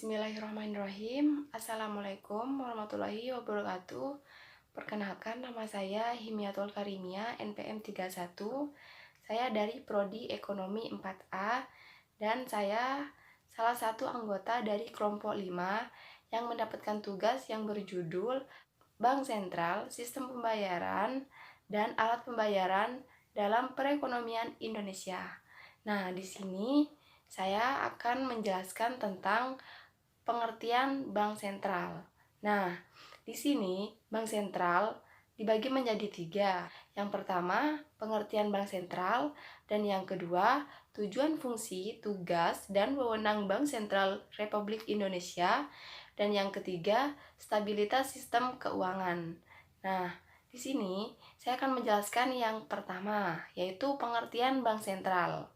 Bismillahirrahmanirrahim. Assalamualaikum warahmatullahi wabarakatuh. Perkenalkan, nama saya Himiatul Karimia, NPM 31. Saya dari Prodi Ekonomi 4A dan saya salah satu anggota dari kelompok 5 yang mendapatkan tugas yang berjudul Bank Sentral, Sistem Pembayaran, dan Alat Pembayaran dalam Perekonomian Indonesia. Nah, di sini saya akan menjelaskan tentang pengertian bank sentral. Nah, di sini bank sentral dibagi menjadi 3. Yang pertama, pengertian bank sentral, dan yang kedua, tujuan, fungsi, tugas, dan wewenang Bank Sentral Republik Indonesia, dan yang ketiga, stabilitas sistem keuangan. Nah, di sini saya akan menjelaskan yang pertama, yaitu pengertian bank sentral.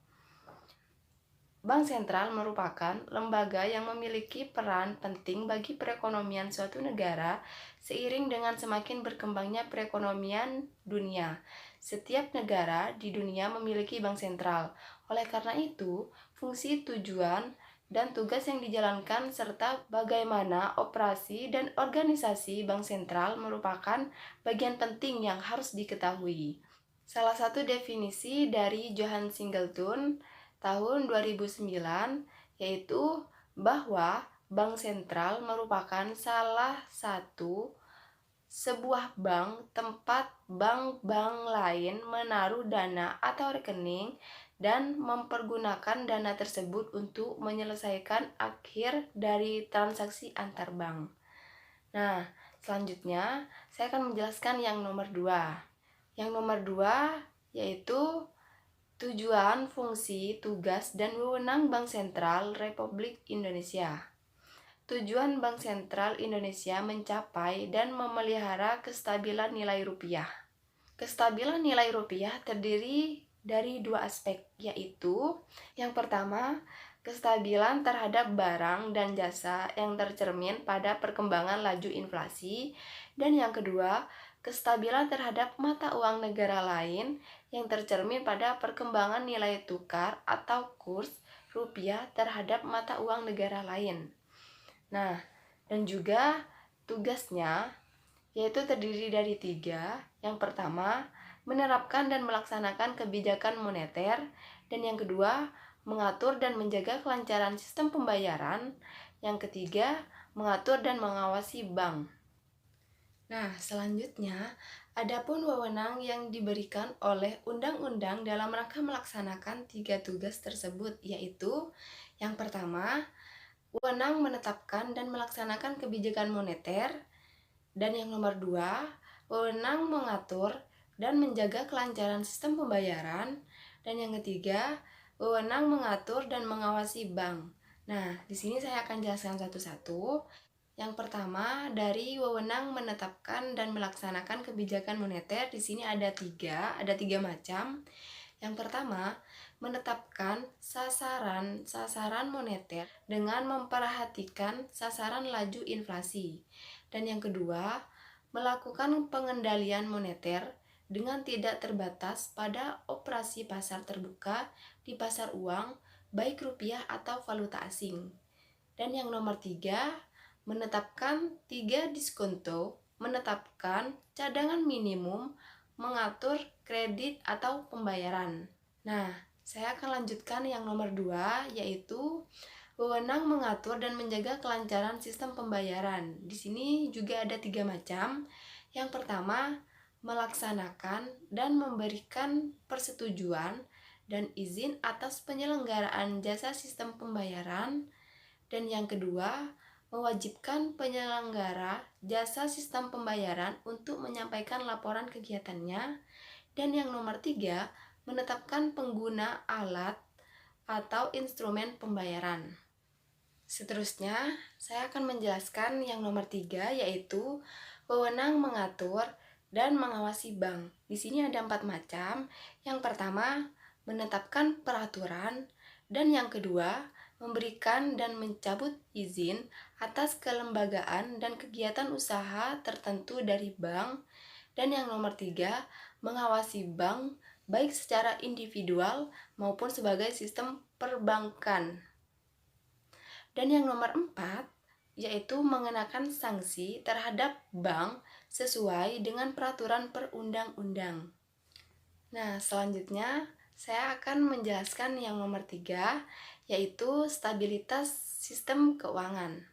Bank sentral merupakan lembaga yang memiliki peran penting bagi perekonomian suatu negara seiring dengan semakin berkembangnya perekonomian dunia. Setiap negara di dunia memiliki bank sentral. Oleh karena itu, fungsi, tujuan, dan tugas yang dijalankan serta bagaimana operasi dan organisasi bank sentral merupakan bagian penting yang harus diketahui. Salah satu definisi dari Johann Singleton tahun 2009 yaitu bahwa bank sentral merupakan salah satu sebuah bank tempat bank-bank lain menaruh dana atau rekening dan mempergunakan dana tersebut untuk menyelesaikan akhir dari transaksi antar bank. Nah, selanjutnya saya akan menjelaskan yang nomor 2. Yang nomor 2 yaitu tujuan, fungsi, tugas, dan wewenang Bank Sentral Republik Indonesia. Tujuan Bank Sentral Indonesia mencapai dan memelihara kestabilan nilai rupiah. Kestabilan nilai rupiah terdiri dari 2 aspek, yaitu yang pertama, kestabilan terhadap barang dan jasa yang tercermin pada perkembangan laju inflasi, dan yang kedua, kestabilan terhadap mata uang negara lain yang tercermin pada perkembangan nilai tukar atau kurs rupiah terhadap mata uang negara lain. Nah, dan juga tugasnya yaitu terdiri dari 3. Yang pertama, menerapkan dan melaksanakan kebijakan moneter, dan yang kedua, mengatur dan menjaga kelancaran sistem pembayaran, yang ketiga, mengatur dan mengawasi bank. Nah, selanjutnya, adapun wewenang yang diberikan oleh undang-undang dalam rangka melaksanakan 3 tugas tersebut, yaitu yang pertama, wewenang menetapkan dan melaksanakan kebijakan moneter, dan yang nomor 2, wewenang mengatur dan menjaga kelancaran sistem pembayaran, dan yang ketiga, wewenang mengatur dan mengawasi bank. Nah, di sini saya akan jelaskan satu-satu. Yang pertama, dari wewenang menetapkan dan melaksanakan kebijakan moneter, di sini ada tiga macam. Yang pertama, menetapkan sasaran moneter dengan memperhatikan sasaran laju inflasi. Dan yang kedua, melakukan pengendalian moneter dengan tidak terbatas pada operasi pasar terbuka di pasar uang, baik rupiah atau valuta asing. Dan yang nomor 3, menetapkan 3 diskonto, menetapkan cadangan minimum, mengatur kredit atau pembayaran. Nah, saya akan lanjutkan yang nomor 2, yaitu wewenang mengatur dan menjaga kelancaran sistem pembayaran. Di sini juga ada 3 macam. Yang pertama, melaksanakan dan memberikan persetujuan dan izin atas penyelenggaraan jasa sistem pembayaran. Dan yang kedua, mewajibkan penyelenggara jasa sistem pembayaran untuk menyampaikan laporan kegiatannya. Dan yang nomor 3, menetapkan pengguna alat atau instrumen pembayaran. Seterusnya, saya akan menjelaskan yang nomor 3, yaitu wewenang mengatur dan mengawasi bank. Di sini ada 4 macam. Yang pertama, menetapkan peraturan, dan yang kedua, memberikan dan mencabut izin atas kelembagaan dan kegiatan usaha tertentu dari bank, dan yang nomor 3, mengawasi bank baik secara individual maupun sebagai sistem perbankan. Dan yang nomor 4 yaitu mengenakan sanksi terhadap bank sesuai dengan peraturan perundang-undang. Nah, selanjutnya saya akan menjelaskan yang nomor 3, yaitu stabilitas sistem keuangan.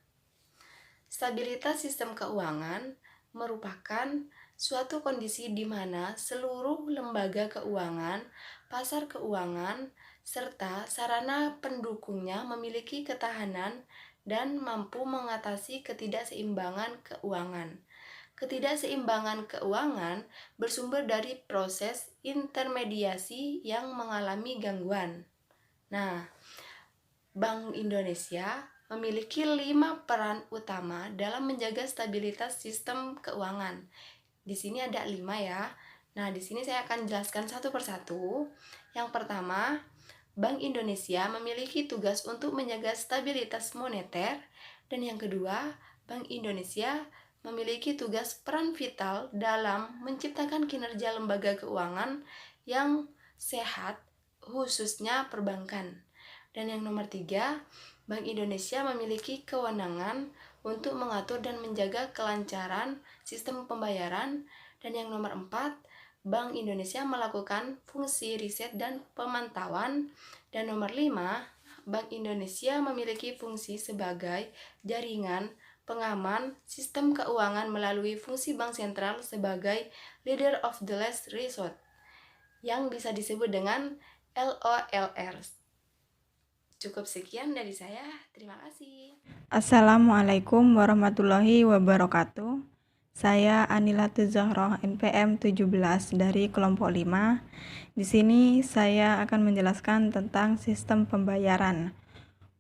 Stabilitas sistem keuangan merupakan suatu kondisi di mana seluruh lembaga keuangan, pasar keuangan, serta sarana pendukungnya memiliki ketahanan dan mampu mengatasi ketidakseimbangan keuangan. Ketidakseimbangan keuangan bersumber dari proses intermediasi yang mengalami gangguan. Nah, Bank Indonesia memiliki 5 peran utama dalam menjaga stabilitas sistem keuangan. Di sini ada 5 ya. Nah, di sini saya akan jelaskan satu persatu. Yang pertama, Bank Indonesia memiliki tugas untuk menjaga stabilitas moneter, dan yang kedua, Bank Indonesia memiliki tugas peran vital dalam menciptakan kinerja lembaga keuangan yang sehat, khususnya perbankan. Dan yang nomor 3, Bank Indonesia memiliki kewenangan untuk mengatur dan menjaga kelancaran sistem pembayaran. Dan yang nomor 4, Bank Indonesia melakukan fungsi riset dan pemantauan. Dan nomor 5, Bank Indonesia memiliki fungsi sebagai jaringan pengaman sistem keuangan melalui fungsi bank sentral sebagai leader of the last resort yang bisa disebut dengan LOLR. Cukup sekian dari saya. Terima kasih. Assalamualaikum warahmatullahi wabarakatuh. Saya Anilatul Zahroh NPM 17 dari kelompok 5. Di sini saya akan menjelaskan tentang sistem pembayaran.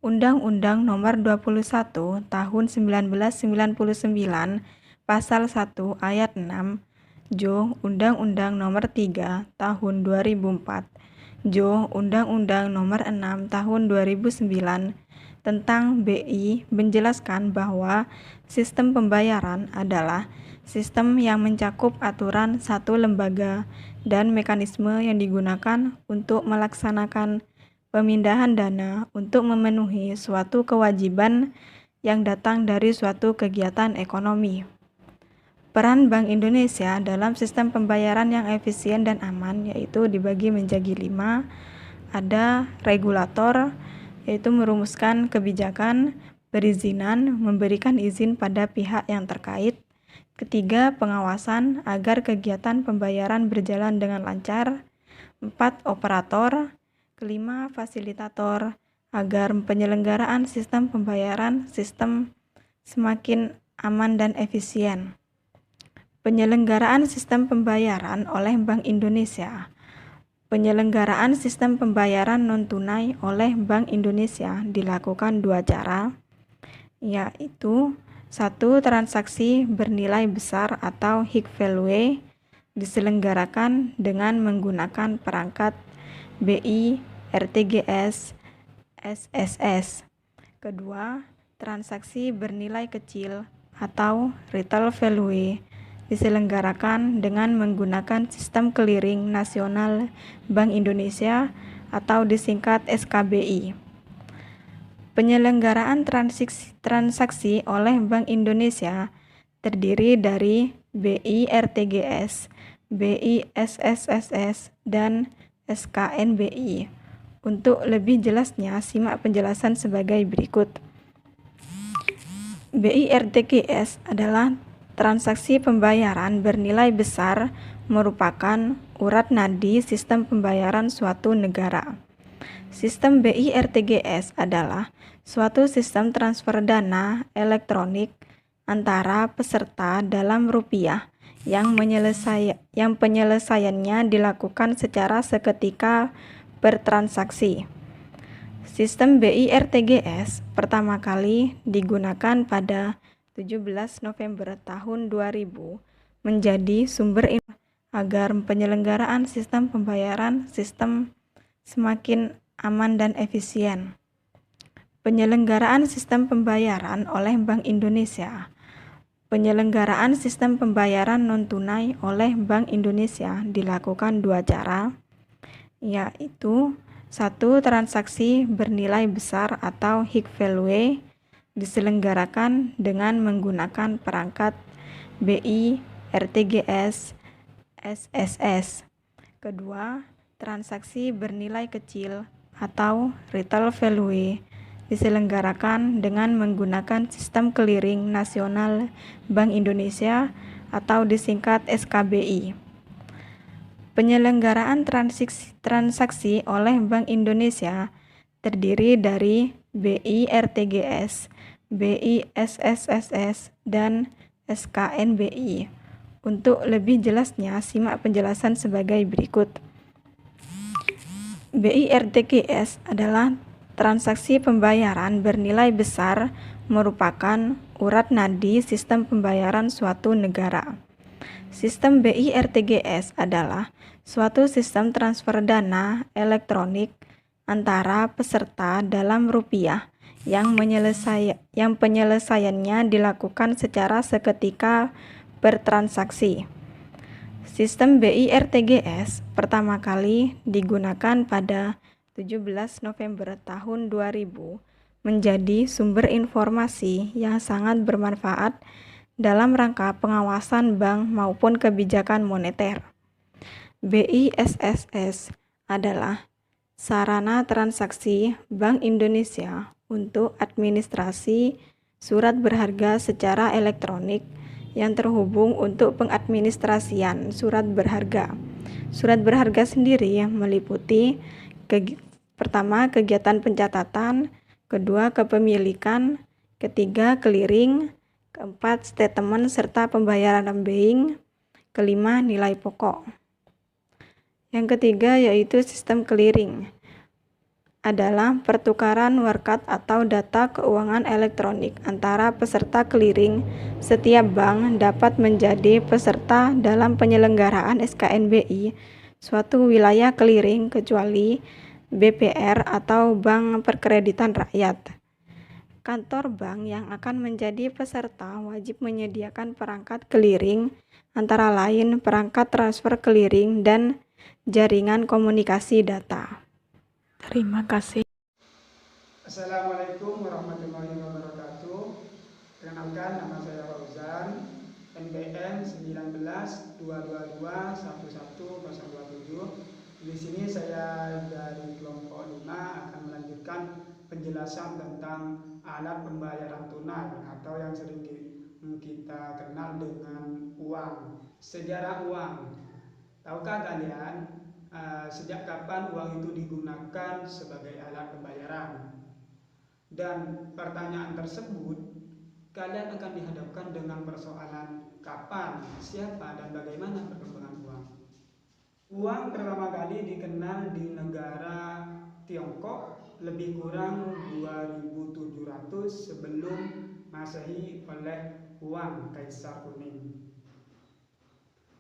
Undang-Undang Nomor 21 Tahun 1999 Pasal 1 Ayat 6 Jo Undang-Undang Nomor 3 Tahun 2004 Jo Undang-Undang Nomor 6 Tahun 2009 tentang BI menjelaskan bahwa sistem pembayaran adalah sistem yang mencakup aturan satu lembaga dan mekanisme yang digunakan untuk melaksanakan pemindahan dana untuk memenuhi suatu kewajiban yang datang dari suatu kegiatan ekonomi. Peran Bank Indonesia dalam sistem pembayaran yang efisien dan aman yaitu dibagi menjadi 5. Ada regulator, yaitu merumuskan kebijakan, perizinan, memberikan izin pada pihak yang terkait. Ketiga, pengawasan agar kegiatan pembayaran berjalan dengan lancar. 4, operator. Kelima, fasilitator agar penyelenggaraan sistem pembayaran sistem semakin aman dan efisien. Penyelenggaraan sistem pembayaran oleh Bank Indonesia. Penyelenggaraan sistem pembayaran non-tunai oleh Bank Indonesia dilakukan 2 cara, yaitu 1. Transaksi bernilai besar atau high value diselenggarakan dengan menggunakan perangkat BI, RTGS, SSS. Kedua, transaksi bernilai kecil atau retail value diselenggarakan dengan menggunakan sistem clearing nasional Bank Indonesia atau disingkat SKBI. Penyelenggaraan transaksi oleh Bank Indonesia terdiri dari BI RTGS, BI SSSS, dan SKNBI. Untuk lebih jelasnya, simak penjelasan sebagai berikut. BI RTGS adalah transaksi pembayaran bernilai besar, merupakan urat nadi sistem pembayaran suatu negara. Sistem BI RTGS adalah suatu sistem transfer dana elektronik antara peserta dalam rupiah yang penyelesaiannya dilakukan secara seketika bertransaksi. Sistem BI RTGS pertama kali digunakan pada 17 November tahun 2000 menjadi sumber informasi agar penyelenggaraan sistem pembayaran sistem semakin aman dan efisien. Penyelenggaraan sistem pembayaran oleh Bank Indonesia. Penyelenggaraan sistem pembayaran non-tunai oleh Bank Indonesia dilakukan 2 cara, yaitu 1. Transaksi bernilai besar atau high value diselenggarakan dengan menggunakan perangkat BI, RTGS, SSS. Kedua, transaksi bernilai kecil atau retail value diselenggarakan dengan menggunakan sistem clearing nasional Bank Indonesia atau disingkat SKBI. Penyelenggaraan transaksi oleh Bank Indonesia terdiri dari BI RTGS, BI SSSS, dan SKNBI. Untuk lebih jelasnya, simak penjelasan sebagai berikut. BI RTGS adalah transaksi pembayaran bernilai besar merupakan urat nadi sistem pembayaran suatu negara. Sistem BI RTGS adalah suatu sistem transfer dana elektronik antara peserta dalam rupiah yang penyelesaiannya dilakukan secara seketika bertransaksi. Sistem BI RTGS pertama kali digunakan pada 17 November tahun 2000 menjadi sumber informasi yang sangat bermanfaat dalam rangka pengawasan bank maupun kebijakan moneter. BI SSS adalah sarana transaksi Bank Indonesia untuk administrasi surat berharga secara elektronik yang terhubung untuk pengadministrasian surat berharga. Surat berharga sendiri meliputi pertama, kegiatan pencatatan, kedua, kepemilikan, ketiga, clearing, keempat, statement serta pembayaran bank, kelima, nilai pokok. Yang ketiga yaitu sistem clearing adalah pertukaran warkat atau data keuangan elektronik antara peserta clearing. Setiap bank dapat menjadi peserta dalam penyelenggaraan SKNBI suatu wilayah clearing kecuali BPR atau Bank Perkreditan Rakyat. Kantor bank yang akan menjadi peserta wajib menyediakan perangkat clearing, antara lain perangkat transfer clearing dan jaringan komunikasi data. Terima kasih. Assalamualaikum warahmatullahi wabarakatuh. Perkenalkan, nama saya Fauzan, NPM 1922221127. Di sini saya dari kelompok 5 akan melanjutkan penjelasan tentang alat pembayaran tunai atau yang sering kita kenal dengan uang. Sejarah uang. Tahukah kalian sejak kapan uang itu digunakan sebagai alat pembayaran? Dan pertanyaan tersebut, kalian akan dihadapkan dengan persoalan kapan, siapa, dan bagaimana perkembangan uang. Uang pertama kali dikenal di negara Tiongkok lebih kurang 2700 sebelum Masehi oleh Huang Kaisar Kuning.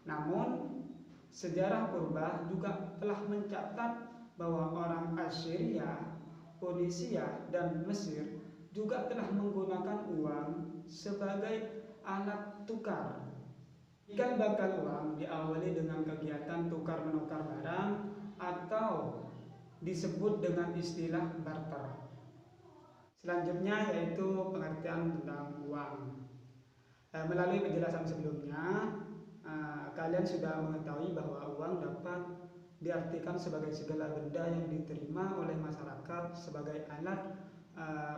Namun sejarah purba juga telah mencatat bahwa orang Assyria, Ponisia, dan Mesir juga telah menggunakan uang sebagai alat tukar. Cikal bakal uang diawali dengan kegiatan tukar-menukar barang atau disebut dengan istilah barter. Selanjutnya yaitu pengertian tentang uang. Melalui penjelasan sebelumnya, kalian sudah mengetahui bahwa uang dapat diartikan sebagai segala benda yang diterima oleh masyarakat sebagai alat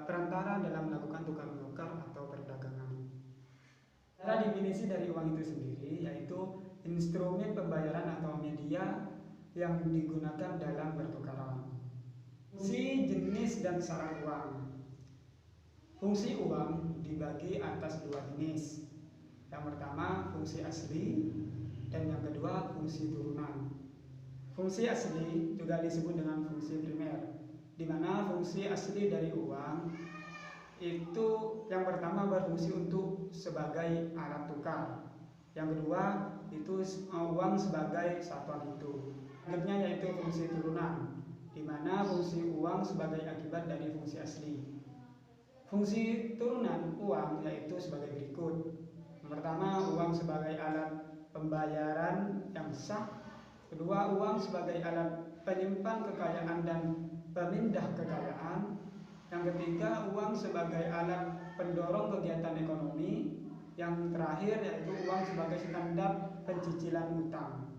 perantara dalam melakukan tukar-menukar atau perdagangan. Cara definisi dari uang itu sendiri yaitu instrumen pembayaran atau media yang digunakan dalam pertukaran. Fungsi, jenis, dan syarat uang. Fungsi uang dibagi atas dua jenis. Yang pertama fungsi asli dan yang kedua fungsi turunan. Fungsi asli juga disebut dengan fungsi primer, di mana fungsi asli dari uang itu yang pertama berfungsi untuk sebagai alat tukar. Yang kedua itu uang sebagai satuan hidup. Selanjutnya yaitu fungsi turunan, di mana fungsi uang sebagai akibat dari fungsi asli. Fungsi turunan uang yaitu sebagai berikut. Yang pertama, uang sebagai alat pembayaran yang sah. Kedua, uang sebagai alat penyimpan kekayaan dan pemindah kekayaan. Yang ketiga, uang sebagai alat pendorong kegiatan ekonomi. Yang terakhir yaitu uang sebagai standar pencicilan utang.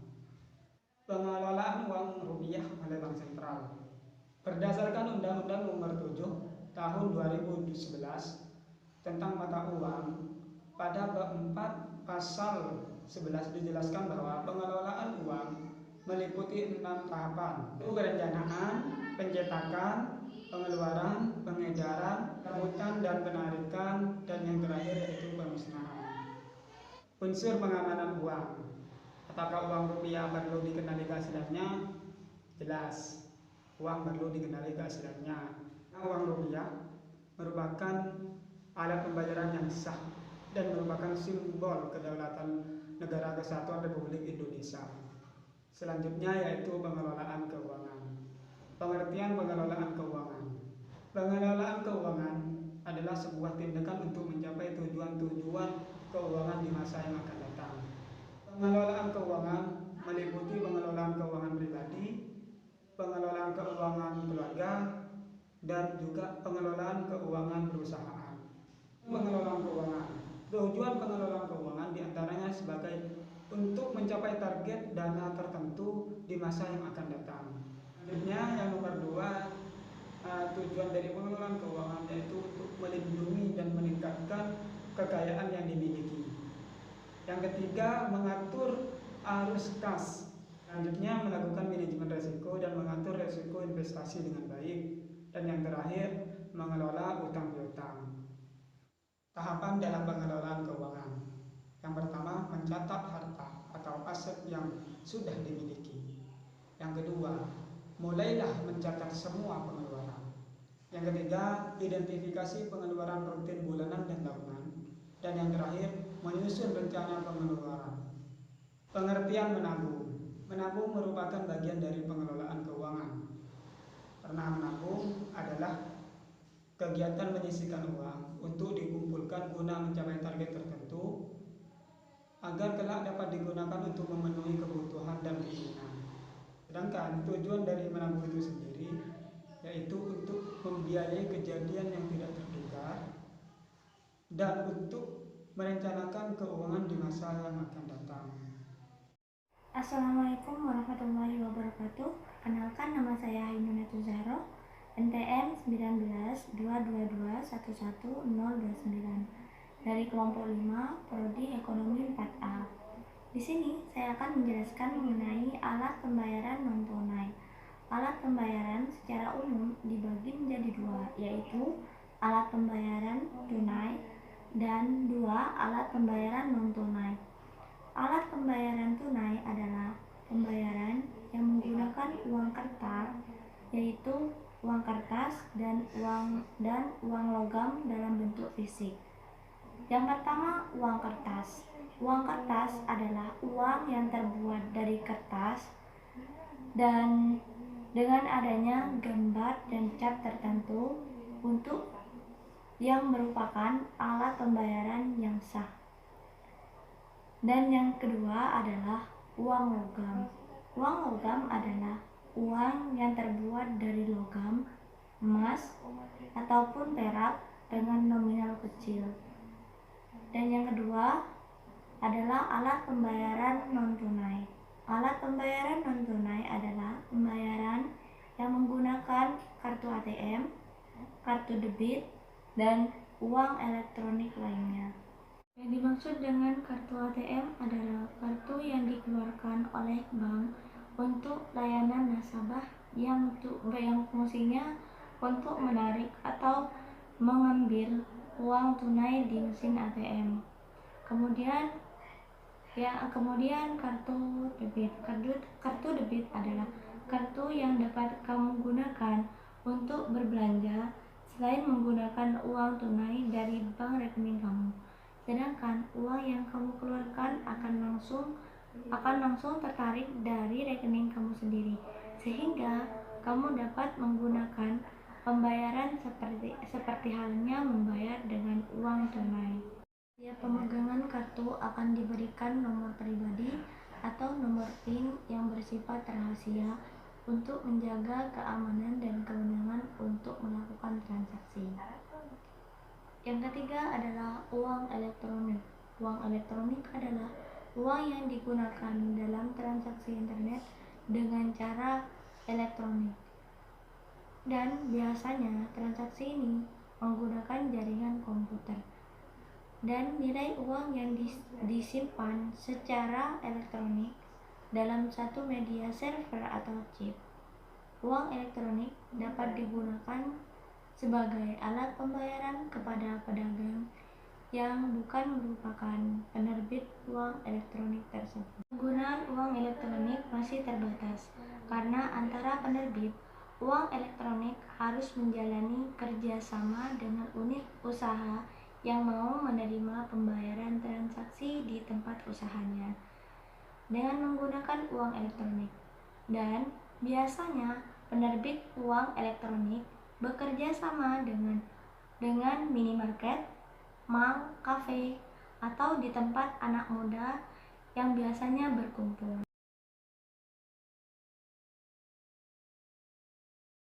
Pengelolaan uang rupiah oleh Bank Sentral. Berdasarkan Undang-Undang Nomor 7 Tahun 2011 tentang mata uang, pada bab 4 pasal 11 dijelaskan bahwa pengelolaan uang meliputi 6 tahapan, yaitu perencanaan, pencetakan, pengeluaran, pengedaran, pungutan dan penarikan, dan yang terakhir yaitu pemusnahan. Unsur pengamanan uang. Apakah uang rupiah perlu dikenali keasliannya? Jelas, uang perlu dikenali keasliannya. Uang rupiah merupakan alat pembayaran yang sah dan merupakan simbol kedaulatan Negara Kesatuan Republik Indonesia. Selanjutnya yaitu pengelolaan keuangan. Pengertian pengelolaan keuangan. Pengelolaan keuangan adalah sebuah tindakan untuk mencapai tujuan-tujuan keuangan di masa yang akan datang. Pengelolaan keuangan meliputi pengelolaan keuangan pribadi, pengelolaan keuangan keluarga, dan juga pengelolaan keuangan perusahaan. Pengelolaan keuangan. Tujuan pengelolaan keuangan diantaranya sebagai untuk mencapai target dana tertentu di masa yang akan datang. Selanjutnya yang nomor 2, tujuan dari pengelolaan keuangan yaitu untuk melindungi dan meningkatkan kekayaan yang dimiliki. Yang ketiga, mengatur arus kas. Selanjutnya, melakukan manajemen risiko dan mengatur risiko investasi dengan baik. Dan yang terakhir, mengelola utang piutang. Tahapan dalam pengelolaan keuangan. Yang pertama, mencatat harta atau aset yang sudah dimiliki. Yang kedua, mulailah mencatat semua pengeluaran. Yang ketiga, identifikasi pengeluaran rutin bulanan dan tahunan. Dan yang terakhir, menyusun rencana pengeluaran. Pengertian menabung. Menabung merupakan bagian dari pengelolaan keuangan. Karena menabung adalah kegiatan menyisihkan uang untuk dikumpulkan guna mencapai target tertentu agar kelak dapat digunakan untuk memenuhi kebutuhan dan keinginan. Sedangkan tujuan dari menabung itu sendiri yaitu untuk membiayai kejadian yang tidak terduga dan untuk merencanakan keuangan di masa yang akan datang. Assalamualaikum warahmatullahi wabarakatuh. Perkenalkan, nama saya Ainunatul Zahro, NPM 19 222 11 029 dari kelompok 5 Prodi Ekonomi 4A. Di sini saya akan menjelaskan mengenai alat pembayaran non tunai. Alat pembayaran secara umum dibagi menjadi dua, yaitu alat pembayaran tunai dan dua alat pembayaran non tunai. Alat pembayaran tunai adalah pembayaran yang menggunakan uang kertas, yaitu uang kertas dan uang logam dalam bentuk fisik. Yang pertama, uang kertas. Uang kertas adalah uang yang terbuat dari kertas dan dengan adanya gambar dan cap tertentu untuk yang merupakan alat pembayaran yang sah. Dan yang kedua adalah uang logam. Uang logam adalah uang yang terbuat dari logam, emas, ataupun perak dengan nominal kecil. Dan yang kedua adalah alat pembayaran non-tunai. Alat pembayaran non-tunai adalah pembayaran yang menggunakan kartu ATM, kartu debit, dan uang elektronik lainnya. Yang dimaksud dengan kartu ATM adalah kartu yang dikeluarkan oleh bank untuk layanan nasabah yang fungsinya untuk menarik atau mengambil uang tunai di mesin ATM. Kemudian kartu debit. Kartu debit adalah kartu yang dapat kamu gunakan untuk berbelanja selain menggunakan uang tunai dari bank rekening kamu. Sedangkan uang yang kamu keluarkan akan langsung tertarik dari rekening kamu sendiri, sehingga kamu dapat menggunakan pembayaran seperti halnya membayar dengan uang tunai. Tiap pemegangan kartu akan diberikan nomor pribadi atau nomor PIN yang bersifat rahasia untuk menjaga keamanan dan kewenangan untuk melakukan transaksi. Yang ketiga adalah uang elektronik. Uang elektronik adalah uang yang digunakan dalam transaksi internet dengan cara elektronik. Dan biasanya transaksi ini menggunakan jaringan komputer. Dan nilai uang yang disimpan secara elektronik dalam satu media server atau chip. Uang elektronik dapat digunakan sebagai alat pembayaran kepada pedagang yang bukan merupakan penerbit uang elektronik tersebut. Penggunaan uang elektronik masih terbatas karena antara penerbit uang elektronik harus menjalani kerjasama dengan unit usaha yang mau menerima pembayaran transaksi di tempat usahanya dengan menggunakan uang elektronik. Dan biasanya penerbit uang elektronik bekerja sama dengan minimarket, mall, kafe, atau di tempat anak muda yang biasanya berkumpul.